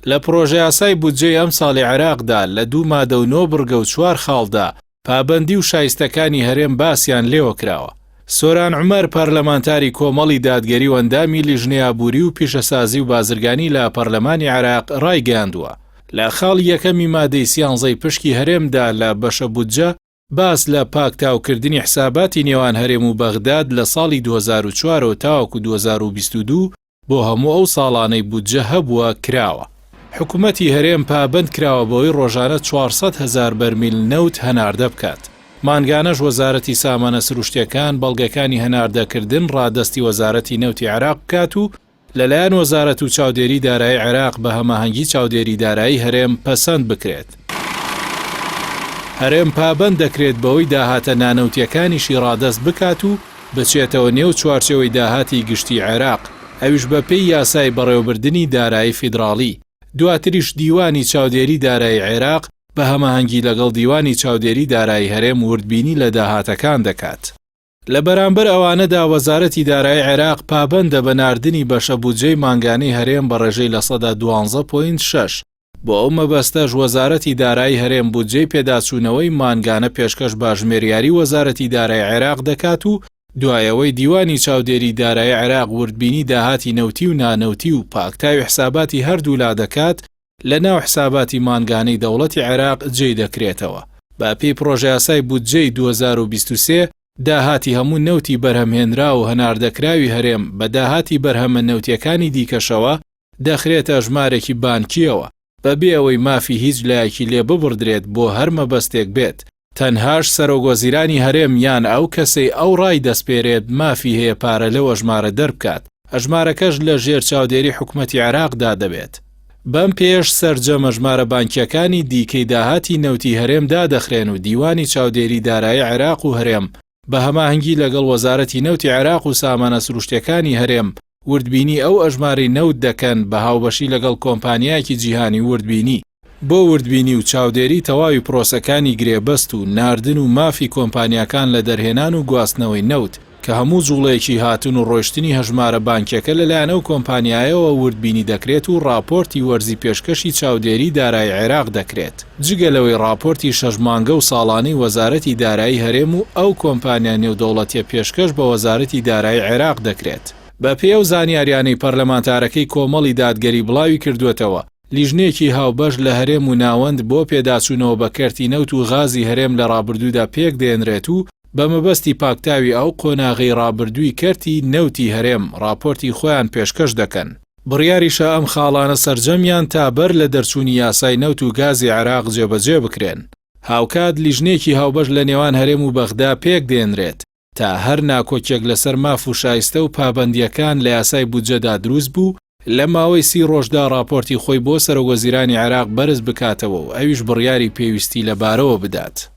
لە پرۆژە یاسای بودجەی ئەم ساڵی عێراقدا لە 2 مادە و 9 بڕگە و 4 خاڵدا پابەندی و شایستەکانی هەرێم باسییان لێوە کراوە. سۆران عومەر پەرلەمانتاری کۆمەڵی دادگەری و ئەندامی لیژنەی ئابووری و پیشەسازی و بازرگانی لە پەرلەمانی عێراق ڕایگەیاندووە لە خاڵ یەکەمی مادەی 13 پشکی هەرێمدا لە بەشە بودجە باس لە پاکتاوکردنی حساباتی نێوان هەرێم و بەغداد لە ساڵی 2004 تاوەکو 2022 بۆ هەموو ئەو ساڵانەی بودجە هەبووە کراوە. حکوومەتی هەرێم پابند کراوە بۆی ڕۆژانە 400,000 بەرمیل نەوت هەناردە بکات. مانگانەش وەزارەتی سامانە سروشتیەکان بەڵگەکانی هەناردەکردن ڕادەستی وەزارەتی نەوتی عێراق بکات و لەلایەن وەزارەت و چاودێری دارایی عێراق بە هەماهەنگی چاودێری دارایی هەرێم پەسەند بکرێت. هەرێم پابند دەکرێت بەوەی داهاتە نانەوتیەکانیشی ڕادەست بکات و بچێتەوە نێو چوارچێوەی داهاتی گشتی عێراق، ئەویش بە پێی یاسای بەڕێوەبردننی دارایی فیدراڵی. دواتریش دیوانی چاودێری دارایی عێراق بە هەماهەنگی لەگەڵ دیوانی چاودێری دارایی هەرێم وردبینی لە داهاتەکان دەکات. لە بەرامبەر ئەوانەدا وەزارەتی دارایی عێراق پابەندە بە ناردنی بەشە بودجەی مانگانەی هەرێم بە ڕێژەی لە 12.6. بۆ ئەو مەبەستەش وەزارەتی دارایی هەرێم بودجەی پێداچوونەوەی مانگانە پێشکەش باژمێریاری وەزارەتی دارایی عێراق دەکات و دوایەوەی دیوانی چاودێری دارایی عێراق وردبینی داهاتی نەوتی و نانەوتی و پاکتاوی حساباتی هەردوو لا دەکات لە ناو حساباتی مانگانەی دەوڵەتی عێراق جێی دەکرێتەوە. با پێی پرۆژە یاسای بودجەی 2023 داهاتی هەموو نەوتی بەرهەمهێنرا و هەناردەکراوی هەرێم بە داهاتی بەرهەمە نەوتیەکانی دیکەشەوە دەخرێتە ژمارێکی بانکیەوە بەبێ ئەوەی مافی هیچ لایەکی لێ ببڕدرێت بۆ هەر مەبەستێک بێت. تەنهاش سەرۆگۆزیرانی هەرێم یان ئەو کەسەی ئەو ڕای دەسپێرێت مافی هەیە پارە لەوە ژمارە دەربکات. ئەژمارەکەش لە ژێر چاودێری حکوومەتی عێراقدا دەبێت. بەم پێش سەرجەمە ژمارە بانکیەکانی دیکەی داهاتی نەوتی هەرێم دادەخرێن و دیوانی چاودێری دارایی عێراق و هەرێم بە هەماهەنگی لەگەڵ وەزارەتی نەوتی عێراق و سامانە سروشتیەکانی هەرێم وردبینی ئەو ئەژمارەی نەوت دەکەن بە هاوبەشی لەگەڵ کۆمپانیایەکی جیهانی وردبینی. بۆ وردبینی و چاودێری تەواوی پرۆسەکانی گرێبەست و ناردن و مافی کۆمپانیەکان لە دەرهێنان و گواستنەوەی نەوت کە هەموو جوڵەیەکی هاتن و ڕۆیشتنی هەژمارە بانکیەکە لەلایەنە و کۆمپانیایەوە وردبینی دەکرێت و راپۆرتی وەرزی پێشکەشی چاودێری دارایی عێراق دەکرێت. جگەلەوەی راپۆرتی 6 مانگە و ساڵانەی وەزارەتی دارایی هەرێم و ئەو کۆمپانیا نێودەوڵەتیە پێشکەش بە وەزارەتی دارایی عێراق دەکرێت. بە پێی ئەو زانیاریانەی پەرلەمانتارەکەی کۆمەڵی دادگەری بڵاوی کردوێتەوە لیژنێکی هاوبەش لە هەرێم و ناوەند بۆ پێداچوونەوە بە کەرتی نەوت و غازی هەرێم لە ڕابردوودا پێک دێنرێت و بە مەبەستی پاکتاوی ئەو قۆناغی ڕابردووی کەرتی نەوتی هەرێم راپۆرتی خۆیان پێشکەش دەکەن. بڕیاریشە ئەم خاڵانە سەرجەمیان تا بەر لە دەرچوونی یاسای نەوت و گازی عێراق جێبەجێ بکرێن. هاوکات لیژنێکی هاوبەش لە نێوان هەرێم و بەغدا پێک دێنرێت تا هەر ناکۆکێک لەسەر ماف و شایستە و پابەندیەکان لە یاسای بودجەدا دروست بوو لە ماوەی 30 ڕۆژدا راپۆرتی خۆی بۆ سەرۆگۆزیرانی عێراق بەرز بکاتەوە و ئەویش بڕیاری پێویستی لەبارەوە بدات.